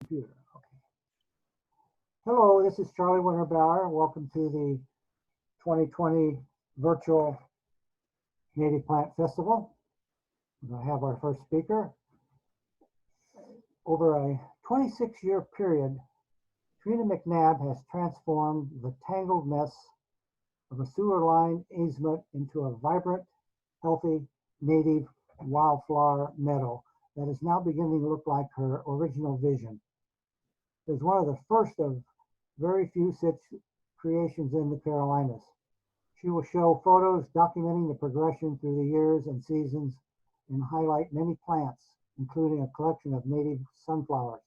Computer. Okay. Hello, this is Charlie Winterbauer. Welcome to the 2020 Virtual Native Plant Festival. We're going to have our first speaker. Over a 26-year period, Trena McNabb has transformed the tangled mess of a sewer line easement into a vibrant, healthy, native wildflower meadow that is now beginning to look like her original vision. It is one of the first of very few such creations in the Carolinas. She will show photos documenting the progression through the years and seasons and highlight many plants, including a collection of native sunflowers.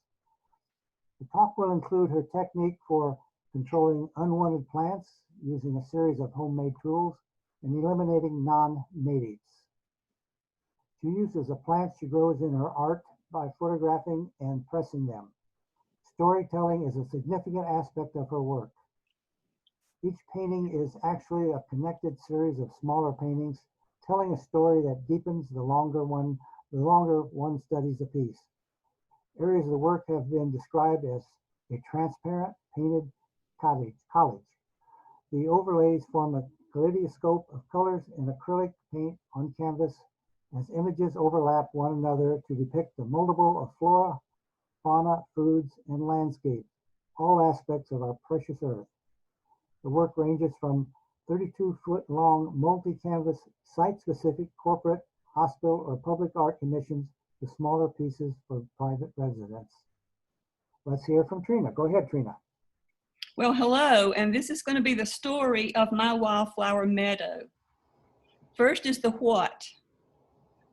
The talk will include her technique for controlling unwanted plants using a series of homemade tools and eliminating non-natives. She uses the plants she grows in her art by photographing and pressing them. Storytelling is a significant aspect of her work. Each painting is actually a connected series of smaller paintings telling a story that deepens the longer one studies a piece. Areas of the work have been described as a transparent painted collage. The overlays form a kaleidoscope of colors in acrylic paint on canvas as images overlap one another to depict the multiple of flora, fauna, foods, and landscape, all aspects of our precious earth. The work ranges from 32-foot long multi-canvas site-specific corporate, hospital, or public art commissions to smaller pieces for private residents. Let's hear from Trena. Go ahead, Trena. Well, hello, and this is going to be the story of my wildflower meadow. First is the what.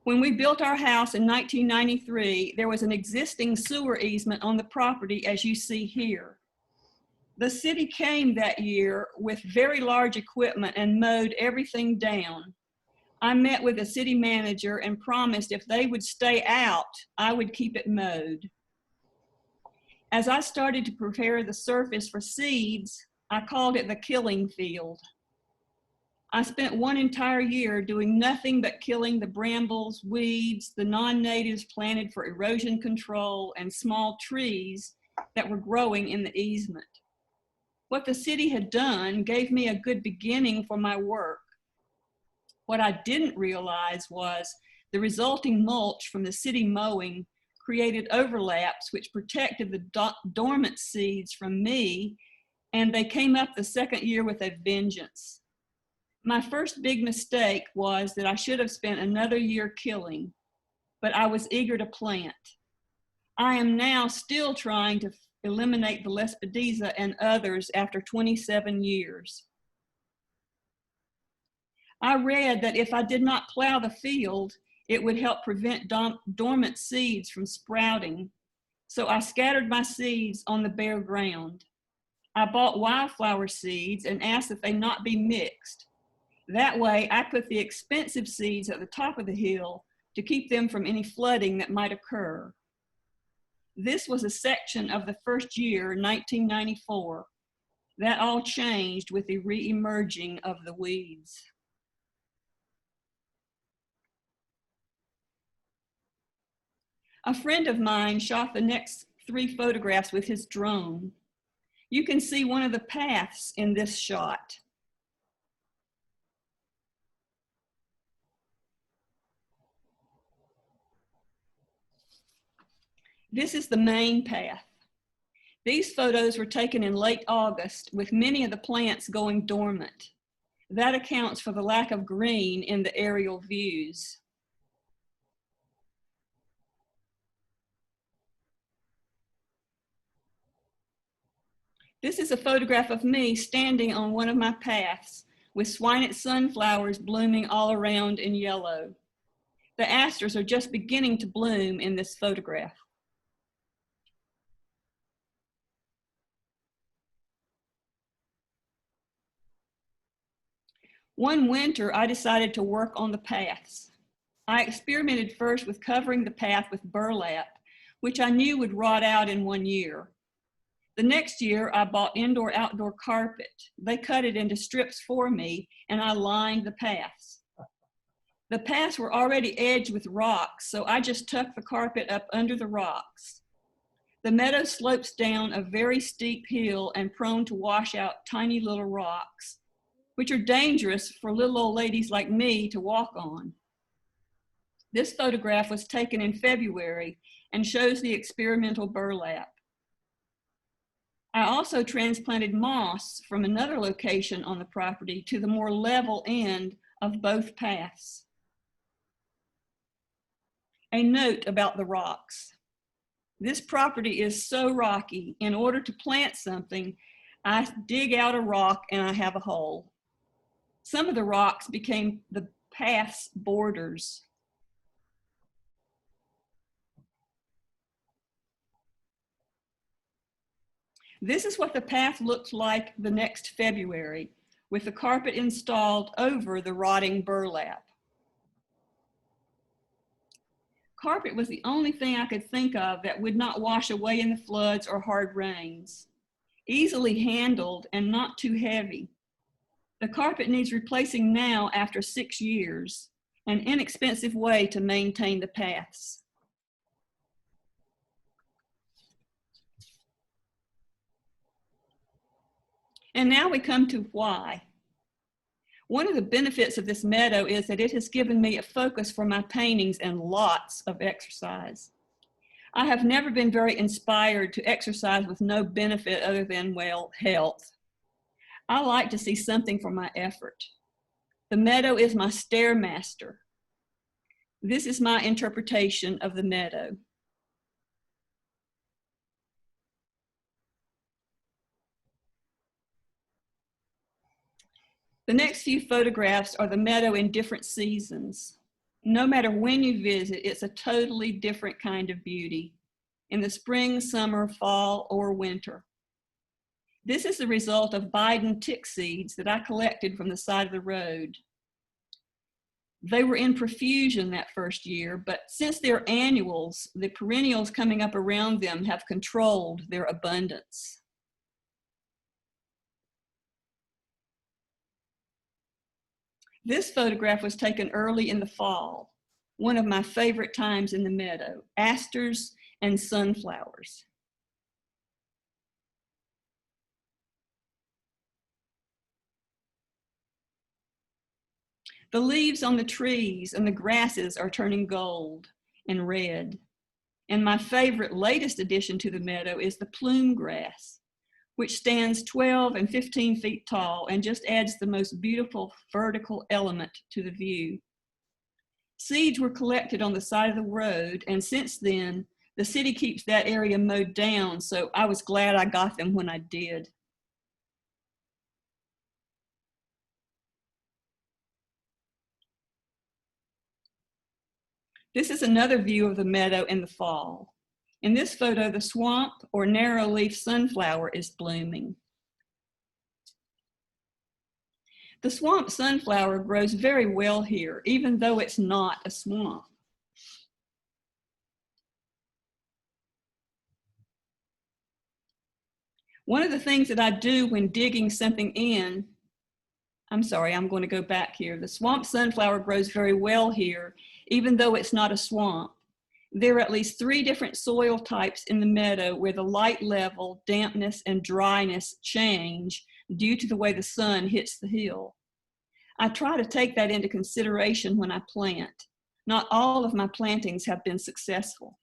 When we built our house in 1993, there was an existing sewer easement on the property as you see here. The city came that year with very large equipment and mowed everything down. I met with the city manager and promised if they would stay out, I would keep it mowed. As I started to prepare the surface for seeds, I called it the killing field. I spent one entire year doing nothing but killing the brambles, weeds, the non-natives planted for erosion control, and small trees that were growing in the easement. What the city had done gave me a good beginning for my work. What I didn't realize was the resulting mulch from the city mowing created overlaps which protected the dormant seeds from me, and they came up the second year with a vengeance. My first big mistake was that I should have spent another year killing, but I was eager to plant. I am now still trying to eliminate the Lespedeza and others after 27 years. I read that if I did not plow the field, it would help prevent dormant seeds from sprouting. So I scattered my seeds on the bare ground. I bought wildflower seeds and asked that they not be mixed. That way, I put the expensive seeds at the top of the hill to keep them from any flooding that might occur. This was a section of the first year, 1994. That all changed with the re-emerging of the weeds. A friend of mine shot the next 3 photographs with his drone. You can see one of the paths in this shot. This is the main path. These photos were taken in late August with many of the plants going dormant. That accounts for the lack of green in the aerial views. This is a photograph of me standing on one of my paths with swinate sunflowers blooming all around in yellow. The asters are just beginning to bloom in this photograph. One winter, I decided to work on the paths. I experimented first with covering the path with burlap, which I knew would rot out in 1 year. The next year, I bought indoor-outdoor carpet. They cut it into strips for me, and I lined the paths. The paths were already edged with rocks, so I just tucked the carpet up under the rocks. The meadow slopes down a very steep hill and prone to wash out tiny little rocks, which are dangerous for little old ladies like me to walk on. This photograph was taken in February and shows the experimental burlap. I also transplanted moss from another location on the property to the more level end of both paths. A note about the rocks. This property is so rocky. In order to plant something, I dig out a rock and I have a hole. Some of the rocks became the path's borders. This is what the path looked like the next February, with the carpet installed over the rotting burlap. Carpet was the only thing I could think of that would not wash away in the floods or hard rains. Easily handled and not too heavy. The carpet needs replacing now after 6 years, an inexpensive way to maintain the paths. And now we come to why. One of the benefits of this meadow is that it has given me a focus for my paintings and lots of exercise. I have never been very inspired to exercise with no benefit other than, well, health. I like to see something for my effort. The meadow is my stairmaster. This is my interpretation of the meadow. The next few photographs are the meadow in different seasons. No matter when you visit, it's a totally different kind of beauty, in the spring, summer, fall, or winter. This is the result of Biden tick seeds that I collected from the side of the road. They were in profusion that first year, but since they're annuals, the perennials coming up around them have controlled their abundance. This photograph was taken early in the fall, one of my favorite times in the meadow, asters and sunflowers. The leaves on the trees and the grasses are turning gold and red. And my favorite latest addition to the meadow is the plume grass, which stands 12 and 15 feet tall and just adds the most beautiful vertical element to the view. Seeds were collected on the side of the road, and since then, the city keeps that area mowed down, so I was glad I got them when I did. This is another view of the meadow in the fall. In this photo, the swamp or narrow-leaf sunflower is blooming. The swamp sunflower grows very well here, even though it's not a swamp. One of the things that I do when digging something in, I'm going to go back here. The swamp sunflower grows very well here, even though it's not a swamp. There are at least 3 different soil types in the meadow where the light level, dampness, and dryness change due to the way the sun hits the hill. I try to take that into consideration when I plant. Not all of my plantings have been successful.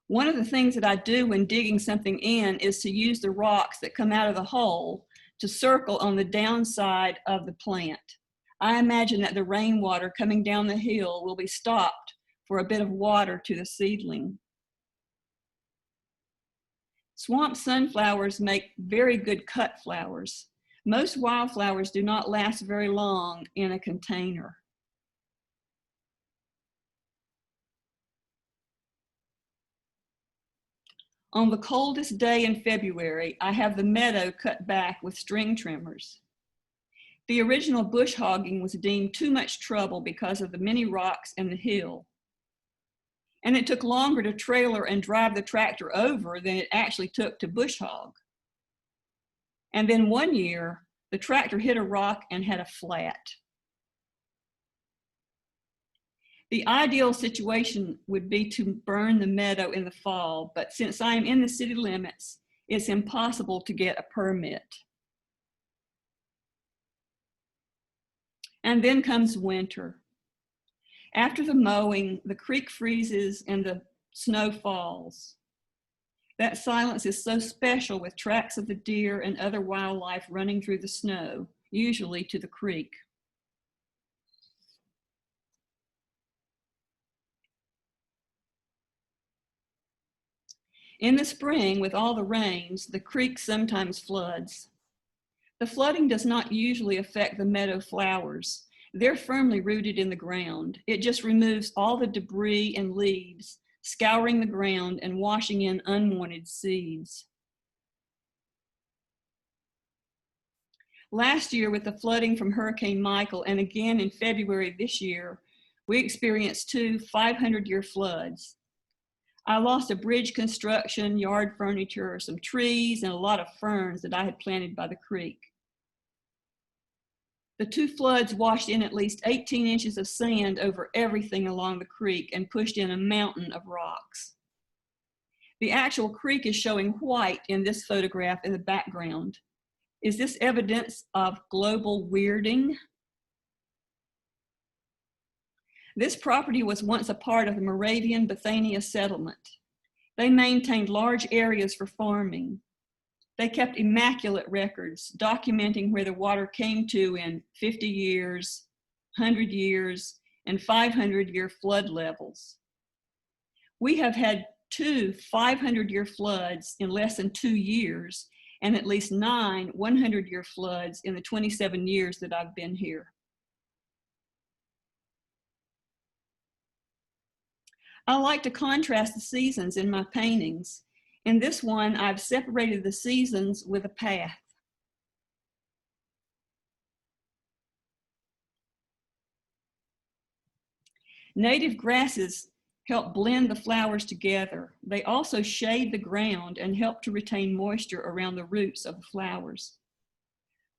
One of the things that I do when digging something in is to use the rocks that come out of the hole to circle on the downside of the plant. I imagine that the rainwater coming down the hill will be stopped for a bit of water to the seedling. Swamp sunflowers make very good cut flowers. Most wildflowers do not last very long in a container. On the coldest day in February, I have the meadow cut back with string trimmers. The original bush hogging was deemed too much trouble because of the many rocks and the hill. And it took longer to trailer and drive the tractor over than it actually took to bush hog. And then one year, the tractor hit a rock and had a flat. The ideal situation would be to burn the meadow in the fall, but since I am in the city limits, it's impossible to get a permit. And then comes winter. After the mowing, the creek freezes and the snow falls. That silence is so special with tracks of the deer and other wildlife running through the snow, usually to the creek. In the spring, with all the rains, the creek sometimes floods. The flooding does not usually affect the meadow flowers. They're firmly rooted in the ground. It just removes all the debris and leaves, scouring the ground and washing in unwanted seeds. Last year, with the flooding from Hurricane Michael, and again in February this year, we experienced two 500-year floods. I lost a bridge construction, yard furniture, some trees, and a lot of ferns that I had planted by the creek. The two floods washed in at least 18 inches of sand over everything along the creek and pushed in a mountain of rocks. The actual creek is showing white in this photograph in the background. Is this evidence of global weirding? This property was once a part of the Moravian Bethania settlement. They maintained large areas for farming. They kept immaculate records, documenting where the water came to in 50 years, 100 years, and 500-year flood levels. We have had two 500-year floods in less than 2 years, and at least 9 100-year floods in the 27 years that I've been here. I like to contrast the seasons in my paintings. In this one, I've separated the seasons with a path. Native grasses help blend the flowers together. They also shade the ground and help to retain moisture around the roots of the flowers.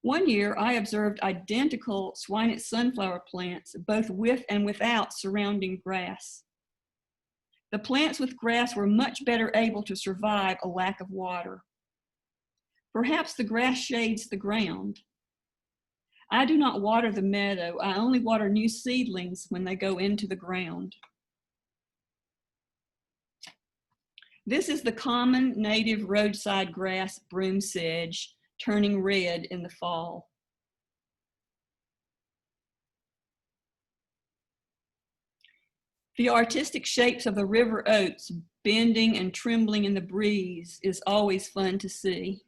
One year, I observed identical Swinett sunflower plants, both with and without surrounding grass. The plants with grass were much better able to survive a lack of water. Perhaps the grass shades the ground. I do not water the meadow. I only water new seedlings when they go into the ground. This is the common native roadside grass broom sedge, turning red in the fall. The artistic shapes of the river oats bending and trembling in the breeze is always fun to see.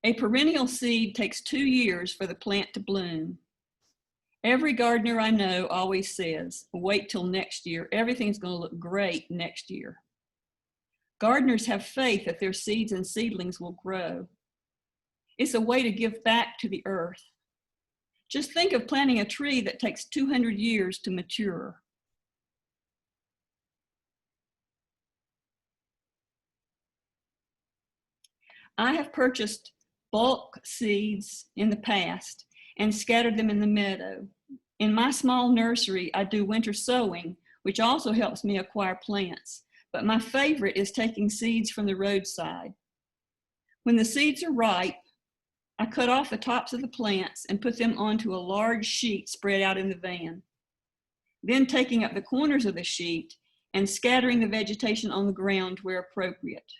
A perennial seed takes 2 years for the plant to bloom. Every gardener I know always says, wait till next year. Everything's going to look great next year. Gardeners have faith that their seeds and seedlings will grow. It's a way to give back to the earth. Just think of planting a tree that takes 200 years to mature. I have purchased bulk seeds in the past and scattered them in the meadow. In my small nursery, I do winter sowing, which also helps me acquire plants, but my favorite is taking seeds from the roadside. When the seeds are ripe, I cut off the tops of the plants and put them onto a large sheet spread out in the van. Then taking up the corners of the sheet and scattering the vegetation on the ground where appropriate.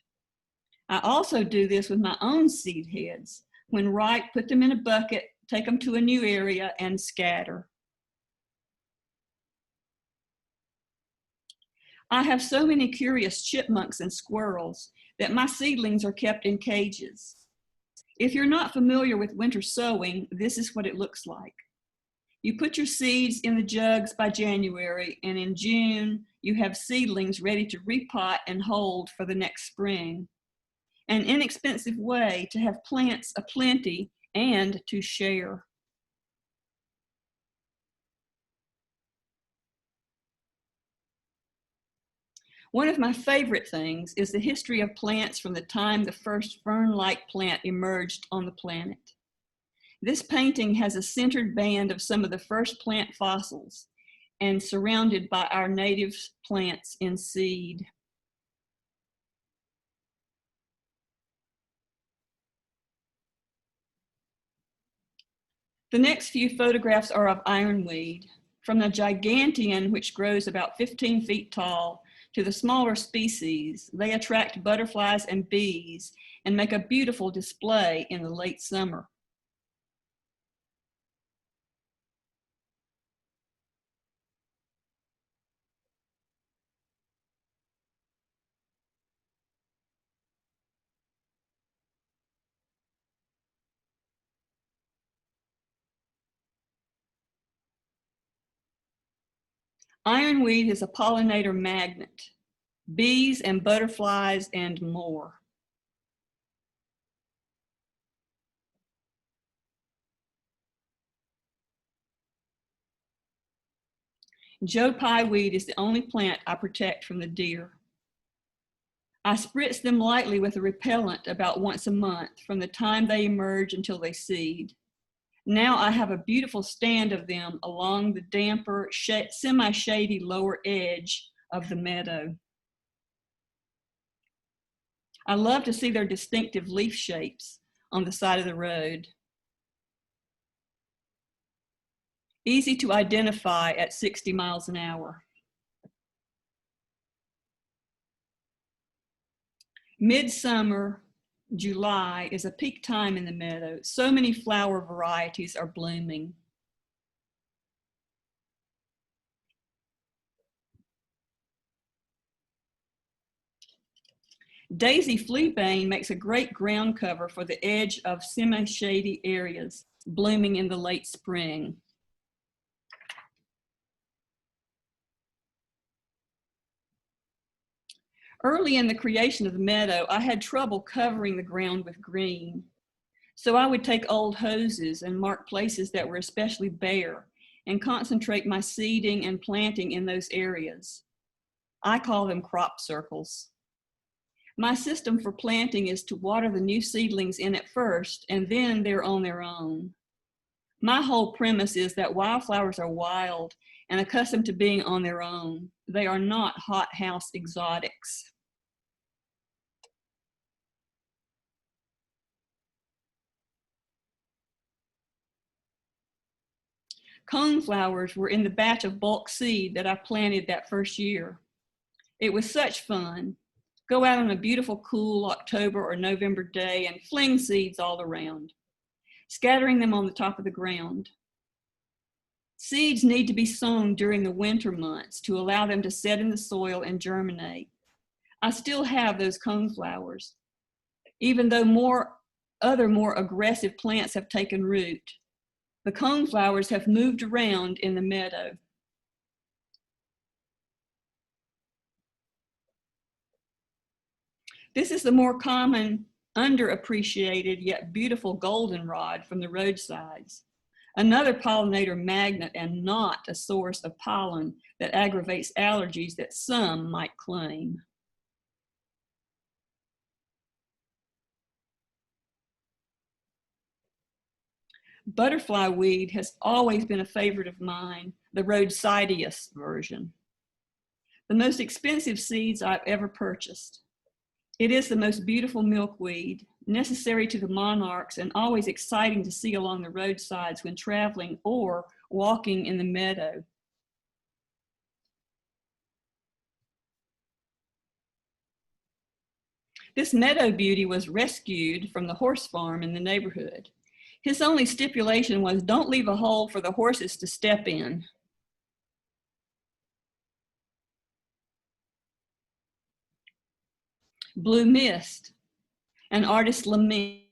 I also do this with my own seed heads. When ripe, put them in a bucket, take them to a new area, and scatter. I have so many curious chipmunks and squirrels that my seedlings are kept in cages. If you're not familiar with winter sowing, this is what it looks like. You put your seeds in the jugs by January, and in June, you have seedlings ready to repot and hold for the next spring. An inexpensive way to have plants aplenty and to share. One of my favorite things is the history of plants from the time the first fern-like plant emerged on the planet. This painting has a centered band of some of the first plant fossils and surrounded by our native plants in seed. The next few photographs are of ironweed, from the gigantean, which grows about 15 feet tall, to the smaller species. They attract butterflies and bees and make a beautiful display in the late summer. Ironweed is a pollinator magnet, bees and butterflies and more. Joe Pye weed is the only plant I protect from the deer. I spritz them lightly with a repellent about once a month from the time they emerge until they seed. Now I have a beautiful stand of them along the damper, semi-shady lower edge of the meadow. I love to see their distinctive leaf shapes on the side of the road. Easy to identify at 60 miles an hour. Midsummer, July, is a peak time in the meadow. So many flower varieties are blooming. Daisy fleabane makes a great ground cover for the edge of semi-shady areas, blooming in the late spring. Early in the creation of the meadow, I had trouble covering the ground with green. So I would take old hoses and mark places that were especially bare and concentrate my seeding and planting in those areas. I call them crop circles. My system for planting is to water the new seedlings in at first, and then they're on their own. My whole premise is that wildflowers are wild and accustomed to being on their own. They are not hothouse exotics. Coneflowers were in the batch of bulk seed that I planted that first year. It was such fun. Go out on a beautiful, cool October or November day and fling seeds all around, scattering them on the top of the ground. Seeds need to be sown during the winter months to allow them to set in the soil and germinate. I still have those coneflowers, even though other more aggressive plants have taken root. The coneflowers have moved around in the meadow. This is the more common, underappreciated, yet beautiful goldenrod from the roadsides. Another pollinator magnet and not a source of pollen that aggravates allergies that some might claim. Butterfly weed has always been a favorite of mine, the Rhodesideus version. The most expensive seeds I've ever purchased. It is the most beautiful milkweed, necessary to the monarchs and always exciting to see along the roadsides when traveling or walking in the meadow. This meadow beauty was rescued from the horse farm in the neighborhood. His only stipulation was don't leave a hole for the horses to step in. Blue Mist, an artist's lament.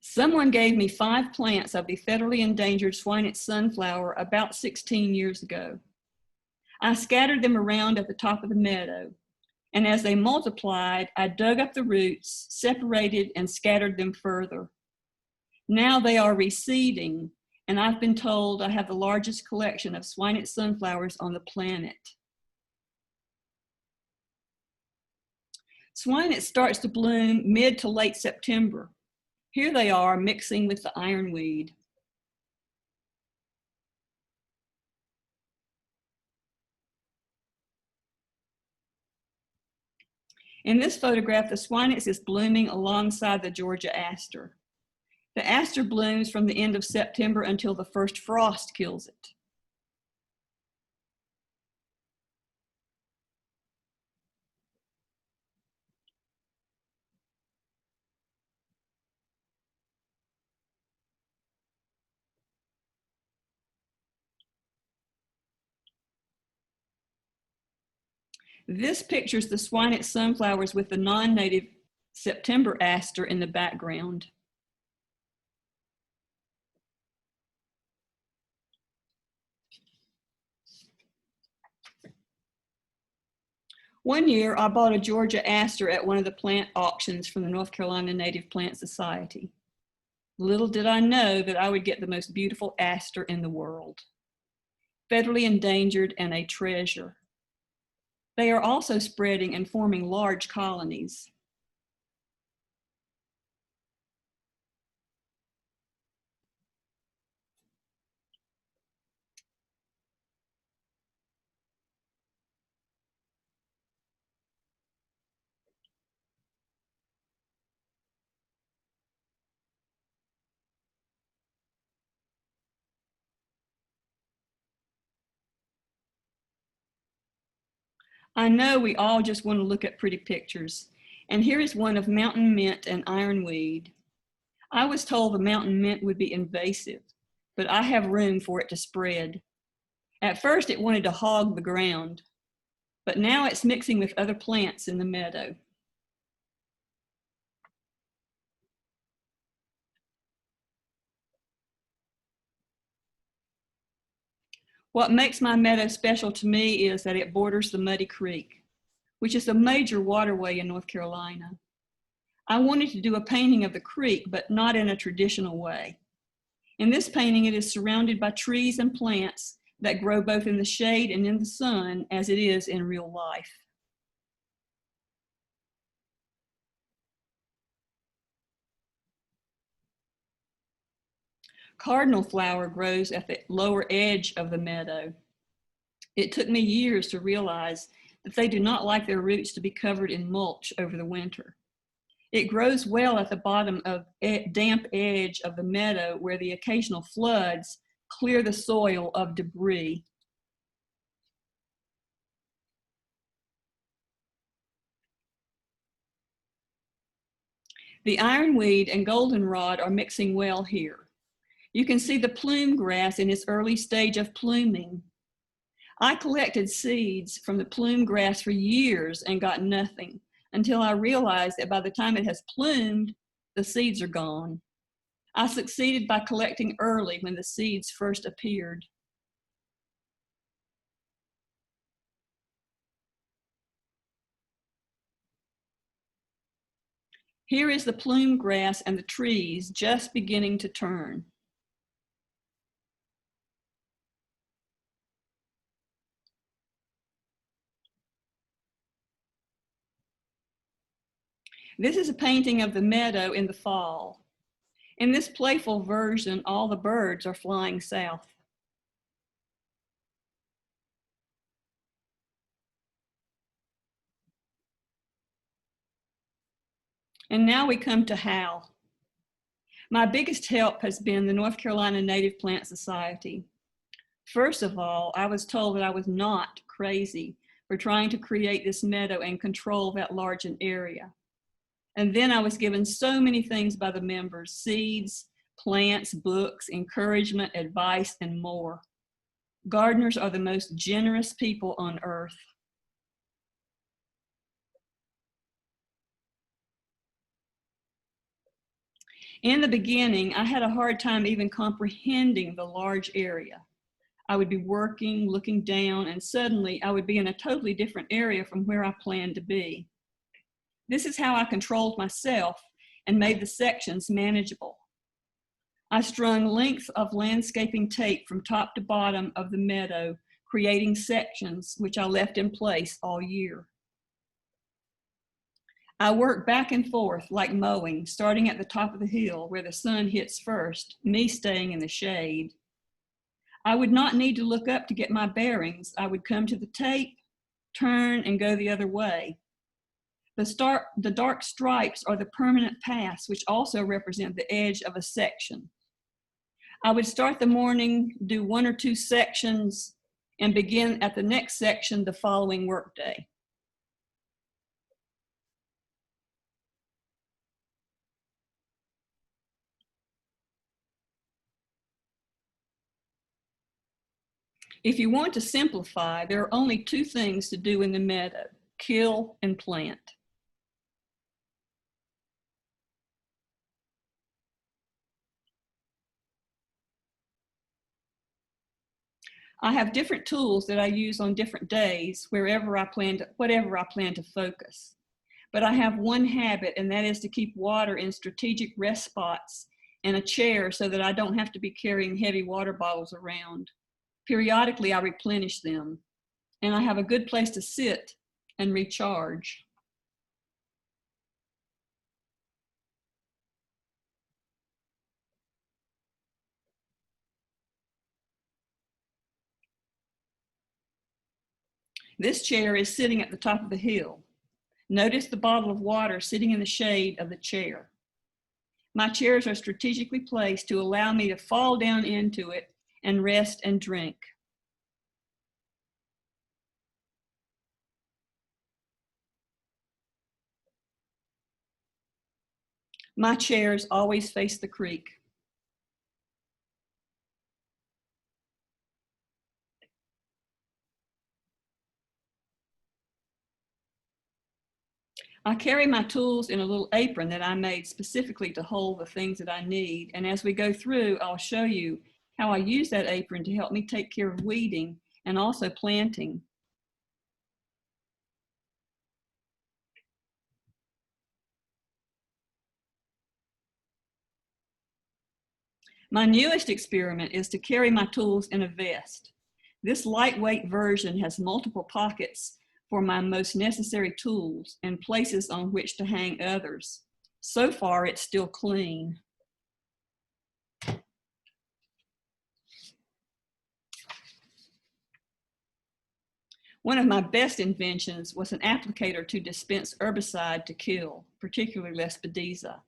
Someone gave me 5 plants of the federally endangered Swinett sunflower about 16 years ago. I scattered them around at the top of the meadow, and as they multiplied, I dug up the roots, separated, and scattered them further. Now they are reseeding, and I've been told I have the largest collection of swinate sunflowers on the planet. Swinate starts to bloom mid to late September. Here they are mixing with the ironweed. In this photograph, the swinate is blooming alongside the Georgia aster. The aster blooms from the end of September until the first frost kills it. This pictures the swinate sunflowers with the non-native September aster in the background. One year, I bought a Georgia aster at one of the plant auctions from the North Carolina Native Plant Society. Little did I know that I would get the most beautiful aster in the world. Federally endangered and a treasure. They are also spreading and forming large colonies. I know we all just want to look at pretty pictures, and here is one of mountain mint and ironweed. I was told the mountain mint would be invasive, but I have room for it to spread. At first it wanted to hog the ground, but now it's mixing with other plants in the meadow. What makes my meadow special to me is that it borders the Muddy Creek, which is a major waterway in North Carolina. I wanted to do a painting of the creek, but not in a traditional way. In this painting, it is surrounded by trees and plants that grow both in the shade and in the sun, as it is in real life. Cardinal flower grows at the lower edge of the meadow. It took me years to realize that they do not like their roots to be covered in mulch over the winter. It grows well at the bottom of damp edge of the meadow where the occasional floods clear the soil of debris. The ironweed and goldenrod are mixing well here. You can see the plume grass in its early stage of pluming. I collected seeds from the plume grass for years and got nothing until I realized that by the time it has plumed, the seeds are gone. I succeeded by collecting early when the seeds first appeared. Here is the plume grass and the trees just beginning to turn. This is a painting of the meadow in the fall. In this playful version, all the birds are flying south. And now we come to How. My biggest help has been the North Carolina Native Plant Society. First of all, I was told that I was not crazy for trying to create this meadow and control that large an area. And then I was given so many things by the members: seeds, plants, books, encouragement, advice, and more. Gardeners are the most generous people on earth. In the beginning, I had a hard time even comprehending the large area. I would be working, looking down, and suddenly I would be in a totally different area from where I planned to be. This is how I controlled myself and made the sections manageable. I strung lengths of landscaping tape from top to bottom of the meadow, creating sections which I left in place all year. I work back and forth like mowing, starting at the top of the hill where the sun hits first, me staying in the shade. I would not need to look up to get my bearings. I would come to the tape, turn, and go the other way. The dark stripes are the permanent paths, which also represent the edge of a section. I would start the morning, do 1 or 2 sections, and begin at the next section the following workday. If you want to simplify, there are only 2 things to do in the meadow: kill and plant. I have different tools that I use on different days, whatever I plan to focus. But I have one habit, and that is to keep water in strategic rest spots and a chair so that I don't have to be carrying heavy water bottles around. Periodically, I replenish them, and I have a good place to sit and recharge. This chair is sitting at the top of the hill. Notice the bottle of water sitting in the shade of the chair. My chairs are strategically placed to allow me to fall down into it and rest and drink. My chairs always face the creek. I carry my tools in a little apron that I made specifically to hold the things that I need. And as we go through, I'll show you how I use that apron to help me take care of weeding and also planting. My newest experiment is to carry my tools in a vest. This lightweight version has multiple pockets for my most necessary tools and places on which to hang others. So far, it's still clean. One of my best inventions was an applicator to dispense herbicide to kill, particularly Lespedeza.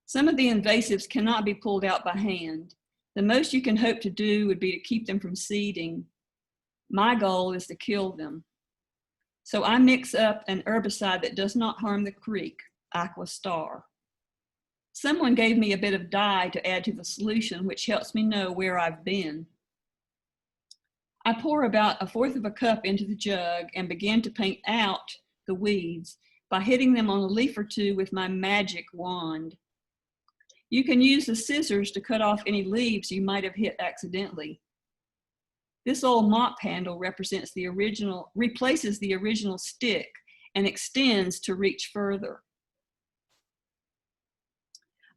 Some of the invasives cannot be pulled out by hand. The most you can hope to do would be to keep them from seeding. My goal is to kill them. So I mix up an herbicide that does not harm the creek, Aquastar. Someone gave me a bit of dye to add to the solution, which helps me know where I've been. I pour about 1/4 cup into the jug and begin to paint out the weeds by hitting them on a leaf or 2 with my magic wand. You can use the scissors to cut off any leaves you might have hit accidentally. This old mop handle replaces the original stick and extends to reach further.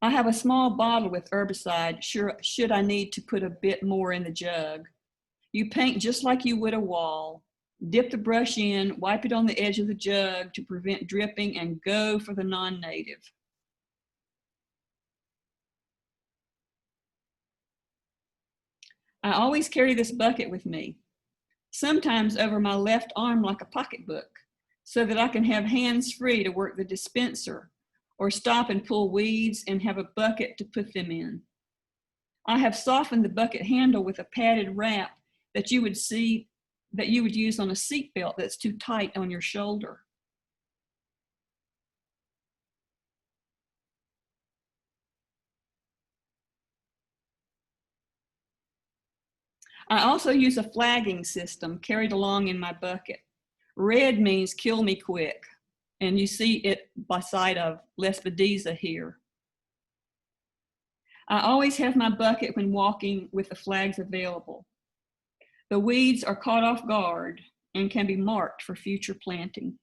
I have a small bottle with herbicide should I need to put a bit more in the jug. You paint just like you would a wall. Dip the brush in, wipe it on the edge of the jug to prevent dripping, and go for the non-native. I always carry this bucket with me, sometimes over my left arm like a pocketbook, so that I can have hands free to work the dispenser or stop and pull weeds and have a bucket to put them in. I have softened the bucket handle with a padded wrap that you would use on a seatbelt that's too tight on your shoulder. I also use a flagging system carried along in my bucket. Red means kill me quick, and you see it by side of Lespedeza here. I always have my bucket when walking with the flags available. The weeds are caught off guard and can be marked for future painting.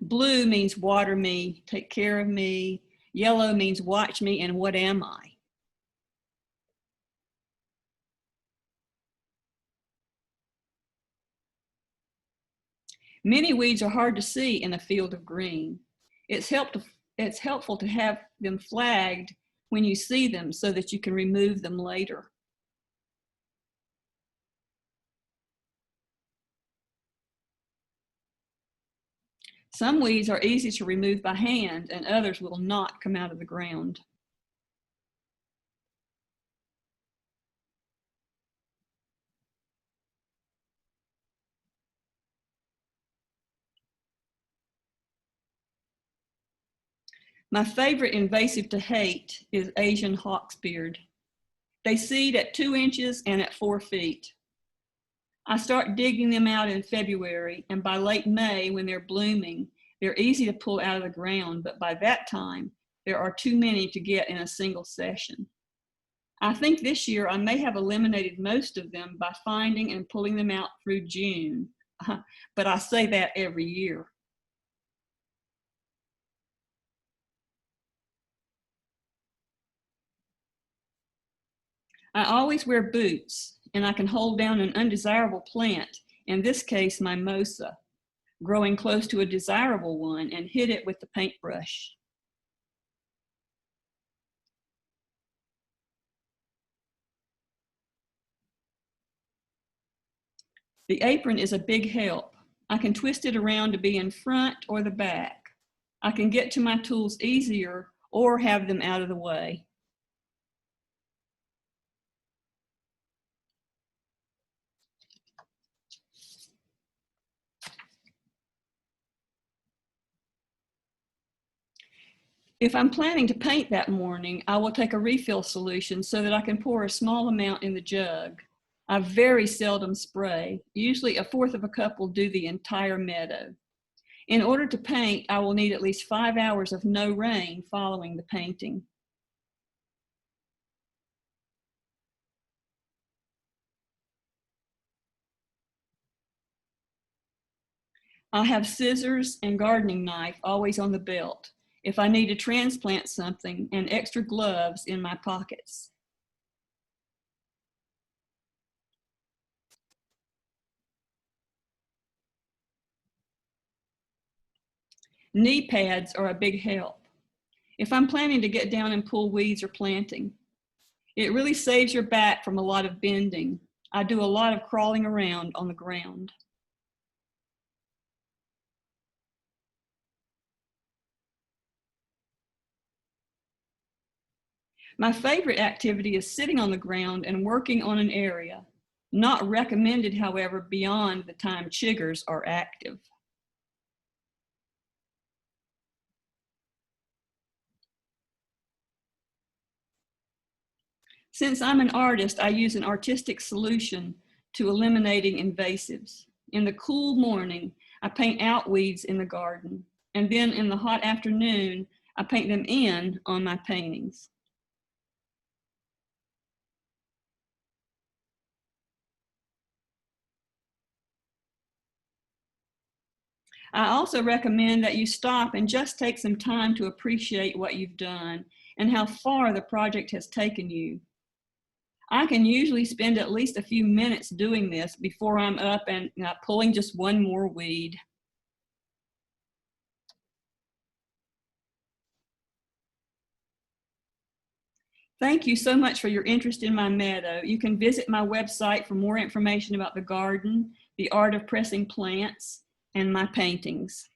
Blue means water me, take care of me. Yellow means watch me and what am I? Many weeds are hard to see in a field of green. It's helpful to have them flagged when you see them so that you can remove them later. Some weeds are easy to remove by hand and others will not come out of the ground. My favorite invasive to hate is Asian hawksbeard. They seed at 2 inches and at 4 feet. I start digging them out in February, and by late May, when they're blooming, they're easy to pull out of the ground, but by that time, there are too many to get in a single session. I think this year I may have eliminated most of them by finding and pulling them out through June, but I say that every year. I always wear boots, and I can hold down an undesirable plant, in this case mimosa, growing close to a desirable one, and hit it with the paintbrush. The apron is a big help. I can twist it around to be in front or the back. I can get to my tools easier or have them out of the way. If I'm planning to paint that morning, I will take a refill solution so that I can pour a small amount in the jug. I very seldom spray. Usually 1/4 cup will do the entire meadow. In order to paint, I will need at least 5 hours of no rain following the painting. I have scissors and gardening knife always on the belt if I need to transplant something, and extra gloves in my pockets. Knee pads are a big help if I'm planning to get down and pull weeds or planting. It really saves your back from a lot of bending. I do a lot of crawling around on the ground. My favorite activity is sitting on the ground and working on an area. Not recommended, however, beyond the time chiggers are active. Since I'm an artist, I use an artistic solution to eliminating invasives. In the cool morning, I paint out weeds in the garden, and then in the hot afternoon, I paint them in on my paintings. I also recommend that you stop and just take some time to appreciate what you've done and how far the project has taken you. I can usually spend at least a few minutes doing this before I'm up and pulling just one more weed. Thank you so much for your interest in my meadow. You can visit my website for more information about the garden, the art of pressing plants, and my paintings.